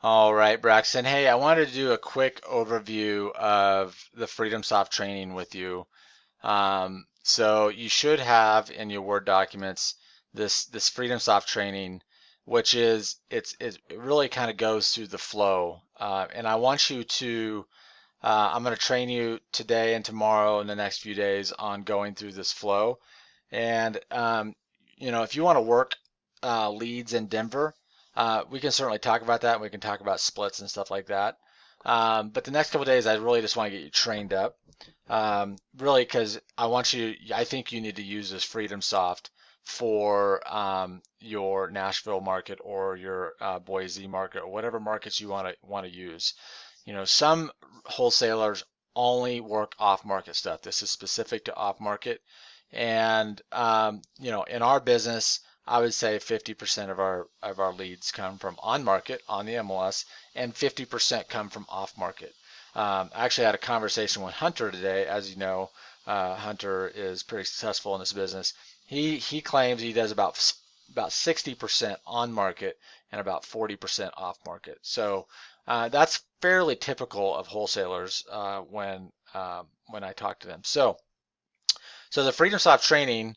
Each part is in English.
All right, Braxton. Hey, I wanted to do a quick overview of the FreedomSoft training with you. So you should have in your Word documents this FreedomSoft training, which is it really kind of goes through the flow. And I want you to I'm going to train you today and tomorrow and the next few days on going through this flow. And if you want to work leads in Denver, we can certainly talk about that. We can talk about splits and stuff like that. But the next couple of days, I really just want to get you trained up. Really, because I think you need to use this FreedomSoft for your Nashville market or your Boise market or whatever markets you want to use. Some wholesalers only work off-market stuff. This is specific to off-market. And in our business, I would say 50% of our leads come from on-market on the MLS, and 50% come from off-market. I actually had a conversation with Hunter today. As you know, Hunter is pretty successful in this business. He claims he does about 60% on market and about 40% off market. So that's fairly typical of wholesalers when I talk to them. So the FreedomSoft training,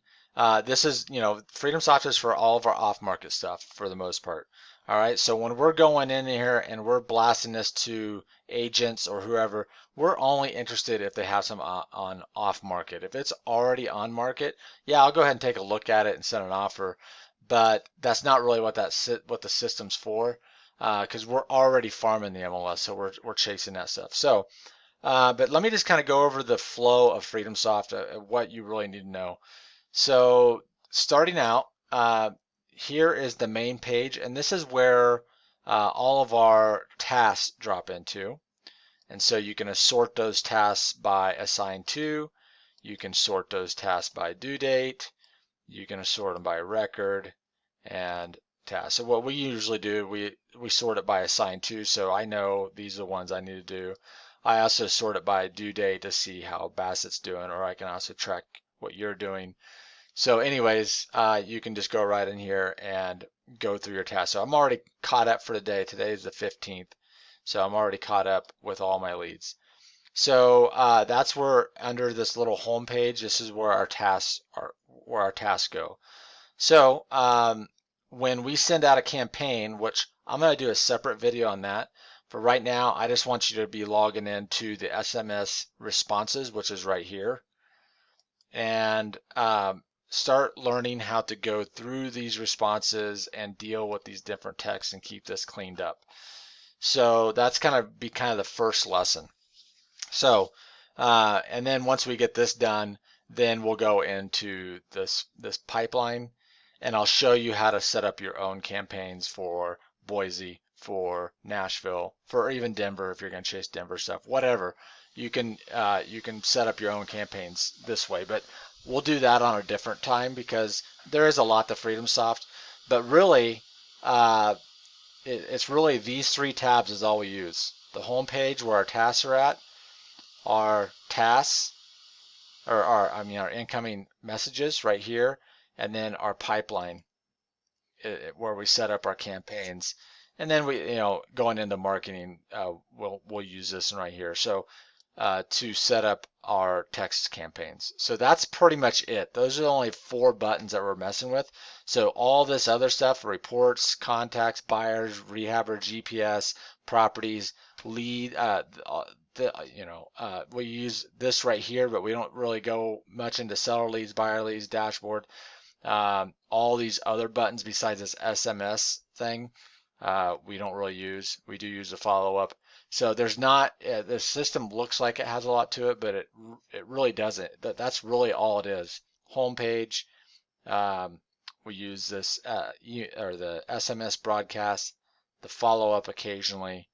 this is, FreedomSoft is for all of our off-market stuff for the most part. All right, so when we're going in here and we're blasting this to agents or whoever, we're only interested if they have some on off-market. If it's already on market, yeah, I'll go ahead and take a look at it and send an offer, but that's not really what the system's for, because we're already farming the MLS, so we're chasing that stuff. So. But let me just kind of go over the flow of FreedomSoft, what you really need to know. So starting out, here is the main page, and this is where all of our tasks drop into. And so you can sort those tasks by assigned to, you can sort those tasks by due date, you can sort them by record and task. So what we usually do, we sort it by assigned to, so I know these are the ones I need to do. I also sort it by due date to see how Bassett's doing, or I can also track what you're doing. So anyways, you can just go right in here and go through your tasks. So I'm already caught up for the day. Today is the 15th. So I'm already caught up with all my leads. So that's where under this little home page, this is where our tasks go. So when we send out a campaign, which I'm going to do a separate video on that, but right now I just want you to be logging into the SMS responses, which is right here, and start learning how to go through these responses and deal with these different texts and keep this cleaned up. So that's kind of the first lesson. So, and then once we get this done, then we'll go into this pipeline, and I'll show you how to set up your own campaigns for Boise, for Nashville, for even Denver if you're going to chase Denver stuff, whatever. You can set up your own campaigns this way, but we'll do that on a different time because there is a lot to FreedomSoft, but really, it's really these three tabs is all we use. The home page where our tasks are at, our tasks, or our incoming messages right here, and then our pipeline where we set up our campaigns. And then going into marketing, we'll use this one right here. So to set up our text campaigns. So that's pretty much it. Those are the only 4 buttons that we're messing with. So all this other stuff, reports, contacts, buyers, rehabber, GPS, properties, lead, we use this right here, but we don't really go much into seller leads, buyer leads, dashboard. All these other buttons besides this SMS thing, we don't really use. We do use the follow up. So there's not, the system looks like it has a lot to it, but it really doesn't. That's really all it is. Homepage, we use this, or the SMS broadcast, the follow up occasionally.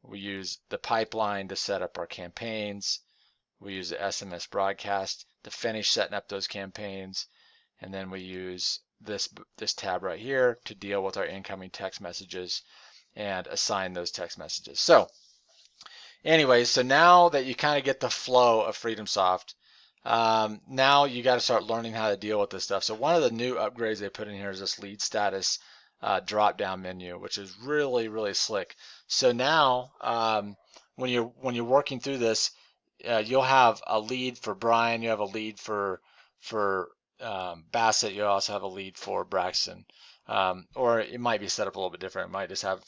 We use the pipeline to set up our campaigns. We use the SMS broadcast to finish setting up those campaigns. And then we use this tab right here to deal with our incoming text messages and assign those text messages. So anyways, so now that you kind of get the flow of FreedomSoft, now you got to start learning how to deal with this stuff. So one of the new upgrades they put in here is this lead status drop-down menu, which is really, really slick. So now, when you're working through this, you'll have a lead for Brian, you have a lead for Bassett, you also have a lead for Braxton, or it might be set up a little bit different. It might just have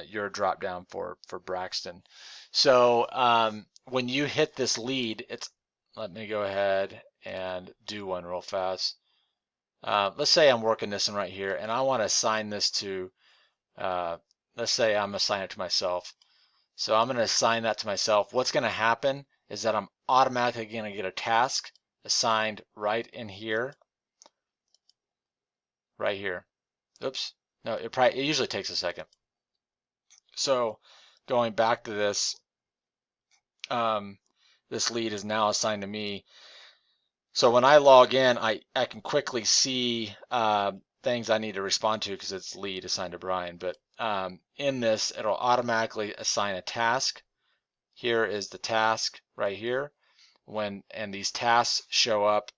your drop-down for Braxton. So when you hit this lead, let me go ahead and do one real fast. Let's say I'm working this one right here, and I want to assign this to, let's say I'm assigning it to myself. So I'm going to assign that to myself. What's going to happen is that I'm automatically going to get a task assigned right in here, right here. Oops, no, it usually takes a second. So going back to this, this lead is now assigned to me. So when I log in, I can quickly see things I need to respond to because it's lead assigned to Brian. But in this, it'll automatically assign a task. Here is the task right here. And these tasks show up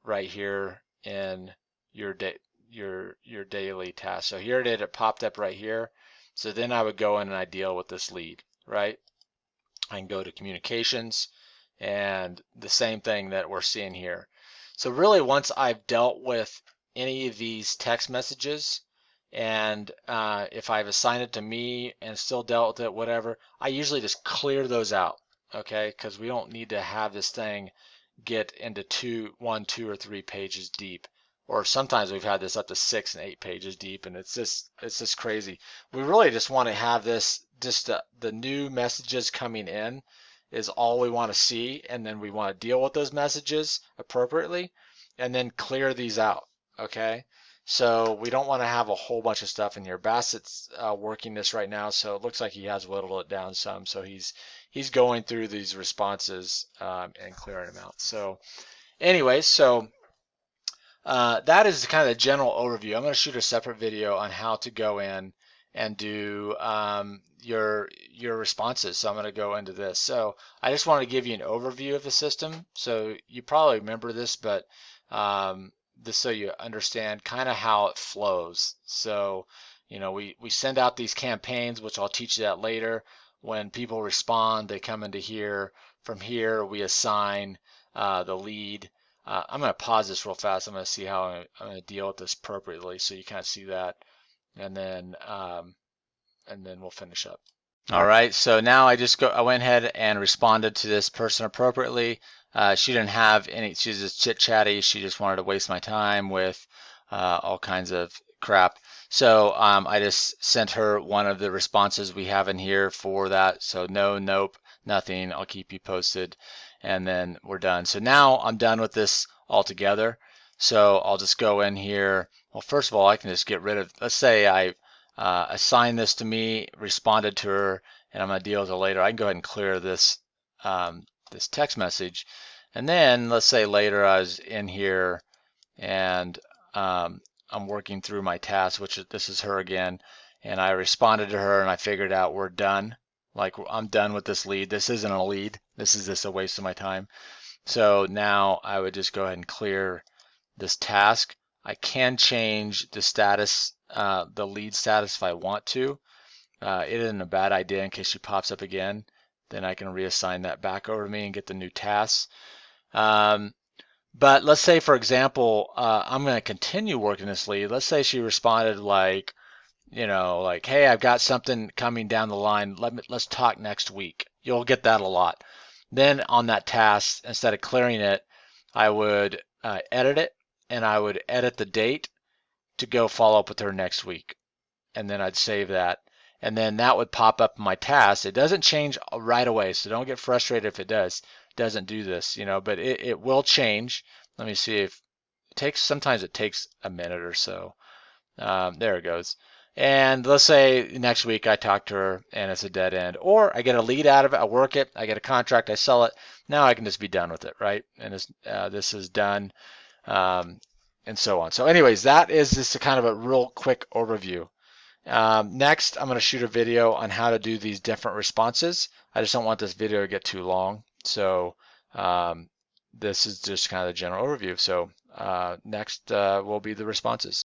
right here in your daily task. So here it popped up right here. So then I would go in and I deal with this lead, right? I can go to communications and the same thing that we're seeing here. So really, once I've dealt with any of these text messages, and if I've assigned it to me and still dealt with it, whatever, I usually just clear those out, okay? Because we don't need to have this thing get into 1, 2, or 3 pages deep. Or sometimes we've had this up to 6 and 8 pages deep, and it's just crazy. We really just want to have this, just the new messages coming in is all we want to see, and then we want to deal with those messages appropriately, and then clear these out, okay? So we don't want to have a whole bunch of stuff in here. Bassett's working this right now, so it looks like he has whittled it down some. So he's going through these responses and clearing them out. So anyway, so that is kind of the general overview. I'm going to shoot a separate video on how to go in and do your responses. So I'm going to go into this. So I just want to give you an overview of the system. So you probably remember this, but this so you understand kind of how it flows. So we send out these campaigns, which I'll teach you that later. When people respond, they come into here. From here, we assign the lead. I'm going to pause this real fast. I'm going to see how I'm going to deal with this appropriately, so you kind of see that, and then we'll finish up. All right. So now I went ahead and responded to this person appropriately. She didn't have any. She's just chit chatty. She just wanted to waste my time with all kinds of crap. So I just sent her one of the responses we have in here for that. So no, nope, nothing. I'll keep you posted. And then we're done. So now I'm done with this altogether. So I'll just go in here. Well, first of all, I can just get rid of, let's say I assigned this to me, responded to her, and I'm going to deal with it later. I can go ahead and clear this this text message. And then let's say later I was in here and I'm working through my task, which this is her again, and I responded to her and I figured out we're done. Like, I'm done with this lead. This isn't a lead. This is just a waste of my time. So now I would just go ahead and clear this task. I can change the status, the lead status if I want to. It isn't a bad idea in case she pops up again. Then I can reassign that back over to me and get the new tasks. But let's say, for example, I'm going to continue working this lead. Let's say she responded like, like, hey, I've got something coming down the line. Let's talk next week. You'll get that a lot. Then on that task, instead of clearing it, I would edit it, and I would edit the date to go follow up with her next week. And then I'd save that. And then that would pop up in my task. It doesn't change right away, so don't get frustrated if it does. It doesn't do this, but it will change. Let me see if it takes, sometimes it takes a minute or so. There it goes. And let's say next week I talk to her and it's a dead end, or I get a lead out of it, I work it, I get a contract, I sell it. Now I can just be done with it, right? And this is done, and so on. So anyways, that is just a kind of a real quick overview. Next, I'm going to shoot a video on how to do these different responses. I just don't want this video to get too long. So this is just kind of the general overview. So next will be the responses.